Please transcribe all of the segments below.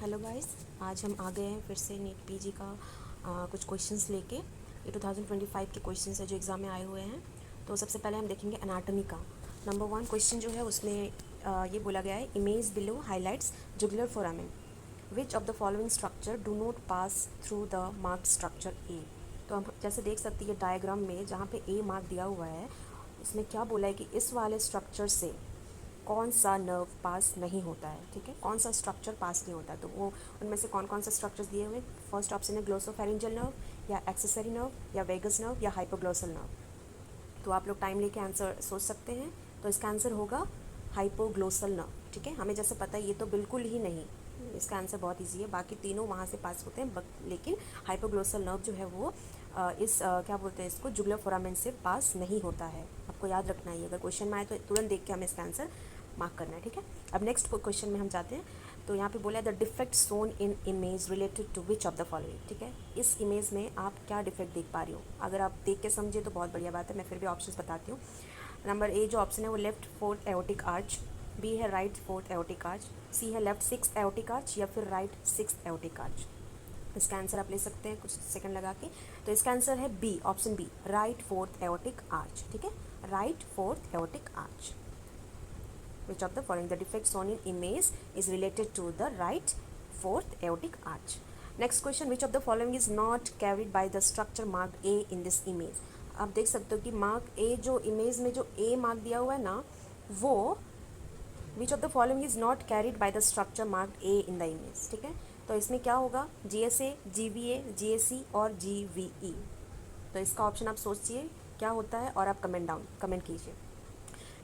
Hello guys, आज हम आ गए हैं फिर से नीट पीजी का कुछ क्वेश्चंस लेके। ये 2025 के क्वेश्चंस है जो एग्ज़ाम में आए हुए हैं। तो सबसे पहले हम देखेंगे एनाटॉमी का। नंबर 1 क्वेश्चन जो है उसमें ये बोला गया है, image below highlights jugular foramen, which of the following structure do not pass through the marked structure A. तो हम जैसे देख सकते हैं डायग्राम में जहाँ पे ए मार्क दिया हुआ है, इसमें क्या बोला है कि इस वाले स्ट्रक्चर से कौन सा नर्व पास नहीं होता है। ठीक है, कौन सा स्ट्रक्चर पास नहीं होता है, तो वो उनमें से कौन कौन से स्ट्रक्चर्स दिए हुए। फर्स्ट ऑप्शन है ग्लोसोफेरिंजियल नर्व, या एक्सेसरी नर्व, या वेगस नर्व, या हाइपोग्लोसल नर्व। तो आप लोग टाइम लेके आंसर सोच सकते हैं। तो इसका आंसर होगा हाइपोग्लोसल नर्व। ठीक है, हमें जैसे पता है ये तो बिल्कुल ही नहीं, इसका आंसर बहुत इजी है। बाकी तीनों वहाँ से पास होते हैं, लेकिन हाइपोग्लोसल नर्व जो है वो क्या बोलते हैं इसको, जुगुलर फोरामेन से पास नहीं होता है। आपको याद रखना है, अगर क्वेश्चन में आए तो तुरंत देख के हमें इसका आंसर मार्क करना है। ठीक है, अब नेक्स्ट क्वेश्चन में हम जाते हैं। तो यहाँ पे बोला है the defect shown in image related to which of the following. ठीक है, इस इमेज में आप क्या डिफेक्ट देख पा रही हो। अगर आप देख के समझे तो बहुत बढ़िया बात है, मैं फिर भी ऑप्शंस बताती हूँ। नंबर ए जो ऑप्शन है वो left fourth aortic arch, B है right fourth aortic arch, C है लेफ्ट सिक्स एओटिक आर्च, या फिर राइट सिक्स एओटिक आर्च। इसका आंसर आप ले सकते हैं कुछ सेकंड लगा के। तो इसका आंसर है B, option B, right fourth aortic arch. ठीक है, right fourth aortic arch. Which of the following the defect shown in image is related to the right fourth aortic arch? Next question, which of the following is not carried by the structure marked A in this image? आप देख सकते हो कि mark ए जो image में जो ए mark दिया हुआ है ना, वो विच of the following is not carried by the structure marked A in the image. ठीक है, तो इसमें क्या होगा, GSA, GVA, GAC और GVE। तो इसका ऑप्शन आप सोचिए क्या होता है और आप कमेंट कीजिए।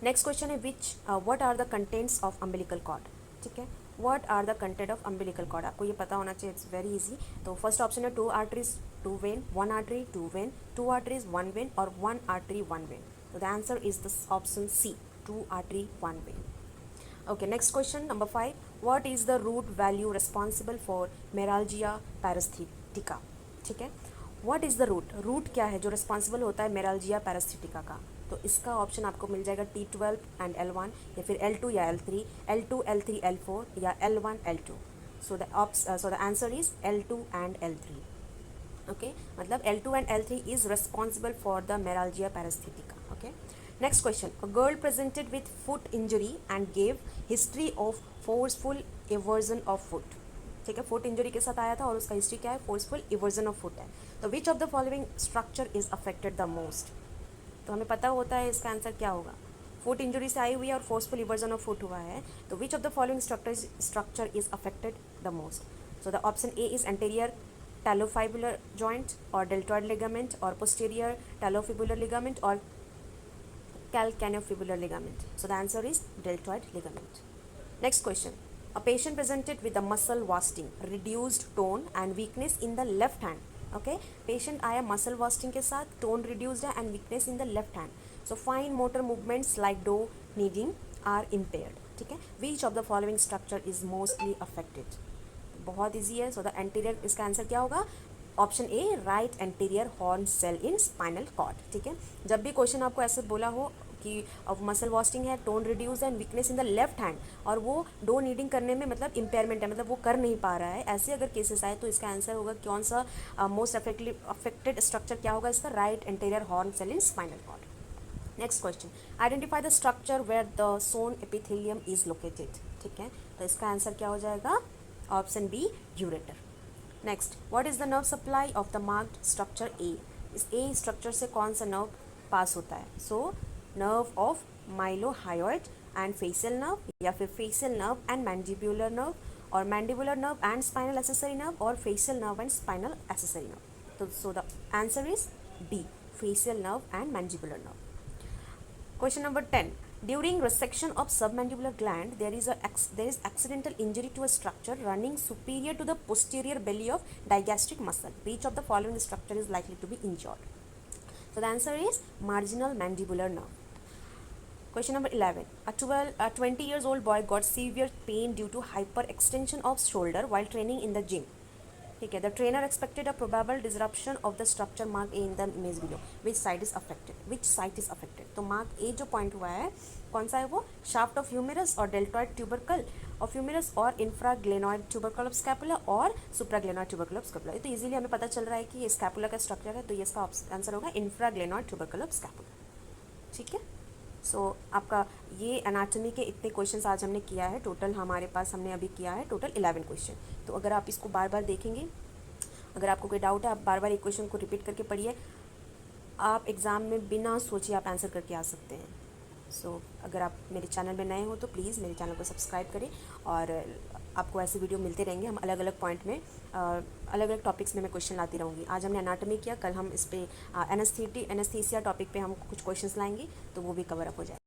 नेक्स्ट क्वेश्चन है which what are the contents of umbilical cord. ठीक है, what are the content of umbilical cord, आपको ये पता होना चाहिए, इट्स वेरी इजी। तो फर्स्ट ऑप्शन है 2 arteries 2 vein, 1 artery 2 vein, 2 arteries 1 vein, और 1 आर्टरी 1 वेन। तो the answer is the option C, 2 artery 1 vein. Okay, next question number 5. What is the root value responsible for melalgia paresthetica? ठीक है, what is the root क्या है जो responsible होता है melalgia paresthetica का। तो इसका ऑप्शन आपको मिल जाएगा T12 and L1, या फिर L2 या L3, L2 L3 L4, या L1 L2। so the answer is L2 and L3. okay, मतलब L2 and L3 is responsible for the melalgia paresthetica. okay, next question, a girl presented with foot injury and gave history of forceful eversion of foot. ठीक है, foot injury के साथ आया था और उसका history क्या है, फोर्सफुल इवर्जन ऑफ फुट है। तो विच of the following structure is affected the most. तो हमें पता होता है इसका आंसर क्या होगा, फुट इंजरी से आई हुई है और फोर्सफुल इवर्जन ऑफ फुट हुआ है। तो विच of the following structure is affected the most. So the option A is anterior talofibular joint or deltoid ligament, or posterior talofibular ligament, or calcaneofibular ligament. So the answer is deltoid ligament. Next question, a patient presented with a muscle wasting, reduced tone and weakness in the left hand. okay, patient आया muscle wasting के साथ, tone reduced है and weakness in the left hand. so fine motor movements like doe kneading are impaired. ठीक है, which of the following structure is mostly affected? बहुत easy है। So the anterior, इसका answer क्या होगा, option A, right anterior horn cell in spinal cord. ठीक है, जब भी क्वेश्चन आपको ऐसे बोला हो कि अब मसल वास्टिंग है, tone reduce and weakness in the left hand, और वो डो नीडिंग करने में मतलब इम्पेयरमेंट है, मतलब वो कर नहीं पा रहा है, ऐसे अगर केसेस आए तो इसका आंसर होगा कौन सा मोस्ट अफेक्टेड स्ट्रक्चर क्या होगा इसका, right anterior horn cell in spinal cord. Next question, identify the structure where the zone epithelium is located. ठीक है, तो इसका आंसर क्या हो जाएगा, option B, ureter. Next, what is the nerve supply of the marked structure A. इस A structure से कौन सा नर्व पास होता है। So nerve of mylohyoid and facial nerve, या फिर facial nerve and mandibular nerve, और mandibular nerve and spinal accessory nerve, और facial nerve and spinal accessory nerve. तो so the answer is D, facial nerve and mandibular nerve. Question number 10. During resection of submandibular gland, there is accidental injury to a structure running superior to the posterior belly of digastric muscle. Which of the following structure is likely to be injured? So the answer is marginal mandibular nerve. Question number 11. A 20 years old boy got severe pain due to hyperextension of shoulder while training in the gym. ठीक है, the trainer expected a probable disruption of the structure mark A in the image below, which site is affected, which site is affected. तो mark ए जो point हुआ है कौन सा है वो, शाफ्ट ऑफ ह्यूमेरस और डेल्टॉइड ट्यूबरकल ऑफ ह्यूमेरस और इंफ्राग्लेनॉइड ट्यूबरकल ऑफ स्कैपुला और सुप्राग्लेनॉइड ट्यूबरकल ऑफ स्कैपुला। तो इजीली हमें पता चल रहा है कि ये स्कैपुला का स्ट्रक्चर है, तो ये इसका आंसर होगा इंफ्राग्लेनॉइड ट्यूबरकल ऑफ स्कैपुला। ठीक है, सो आपका ये एनाटॉमी के इतने क्वेश्चंस आज हमने किया है। टोटल हमारे पास हमने अभी किया है टोटल 11 क्वेश्चन। तो अगर आप इसको बार बार देखेंगे, अगर आपको कोई डाउट है, आप बार बार एक क्वेश्चन को रिपीट करके पढ़िए, आप एग्ज़ाम में बिना सोचे आप आंसर करके आ सकते हैं। सो अगर आप मेरे चैनल में नए हो तो प्लीज़ मेरे चैनल को सब्सक्राइब करें, और आपको ऐसे वीडियो मिलते रहेंगे। हम अलग अलग पॉइंट में अलग अलग टॉपिक्स में मैं क्वेश्चन लाती रहूँगी। आज हमने एनाटॉमी किया, कल हम इस पर एनेस्थीसिया टॉपिक पे हम कुछ क्वेश्चंस लाएंगे, तो वो भी कवर अप हो जाए।